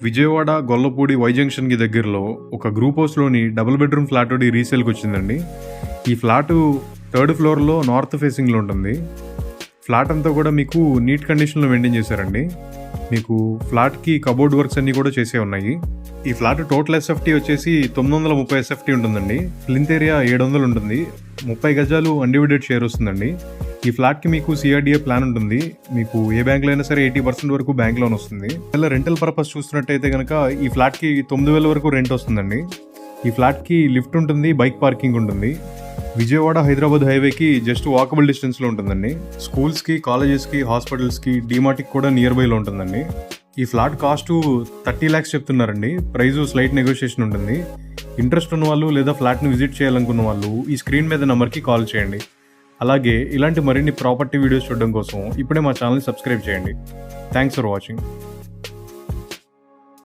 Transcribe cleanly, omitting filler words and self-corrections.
Vijayawada Gollapudi why జంక్షన్కి దగ్గరలో ఒక group హౌస్లోని double bedroom flat ఒకటి రీసేల్కి వచ్చిందండి. ఈ ఫ్లాటు 3rd ఫ్లోర్లో నార్త్ ఫేసింగ్లో ఉంటుంది. ఫ్లాట్ అంతా కూడా మీకు నీట్ కండిషన్లో మెయింటైన్ చేశారండి. మీకు ఫ్లాట్కి కబోర్డ్ వర్క్స్ అన్నీ కూడా చేసే ఉన్నాయి. ఈ ఫ్లాట్ టోటల్ ఎస్ఎఫ్టీ వచ్చేసి 930 ఎస్ఎఫ్టీ ఉంటుందండి. ప్లింత్ ఏరియా 700 ఉంటుంది. 30 గజాలు అన్డివైడెడ్ షేర్ వస్తుందండి. ఈ ఫ్లాట్కి మీకు సిఆర్డిఏ ప్లాన్ ఉంటుంది. మీకు ఏ బ్యాంక్లో అయినా సరే 80% వరకు బ్యాంక్ లోన్ వస్తుంది. ఇలా రెంటల్ పర్పస్ చూస్తున్నట్టయితే కనుక ఈ ఫ్లాట్కి 9,000 వరకు రెంట్ వస్తుందండి. ఈ ఫ్లాట్కి లిఫ్ట్ ఉంటుంది, బైక్ పార్కింగ్ ఉంటుంది. విజయవాడ హైదరాబాద్ హైవేకి జస్ట్ వాకబుల్ డిస్టెన్స్లో ఉంటుందండి. స్కూల్స్కి, కాలేజెస్కి, హాస్పిటల్స్కి, డీమార్ట్కి కూడా నియర్ బైలో ఉంటుందండి. ఈ ఫ్లాట్ కాస్ట్ 30 lakhs చెప్తున్నారండి. ప్రైస్ స్లైట్ నెగోషియేషన్ ఉంటుంది. ఇంట్రెస్ట్ ఉన్న వాళ్ళు లేదా ఫ్లాట్ని విజిట్ చేయాలనుకున్న వాళ్ళు ఈ స్క్రీన్ మీద నెంబర్కి కాల్ చేయండి. అలాగే ఇలాంటి మరిన్ని ప్రాపర్టీ వీడియోస్ చూడడం కోసం ఇప్పుడే మా ఛానల్ని సబ్స్క్రైబ్ చేయండి. Thanks for watching.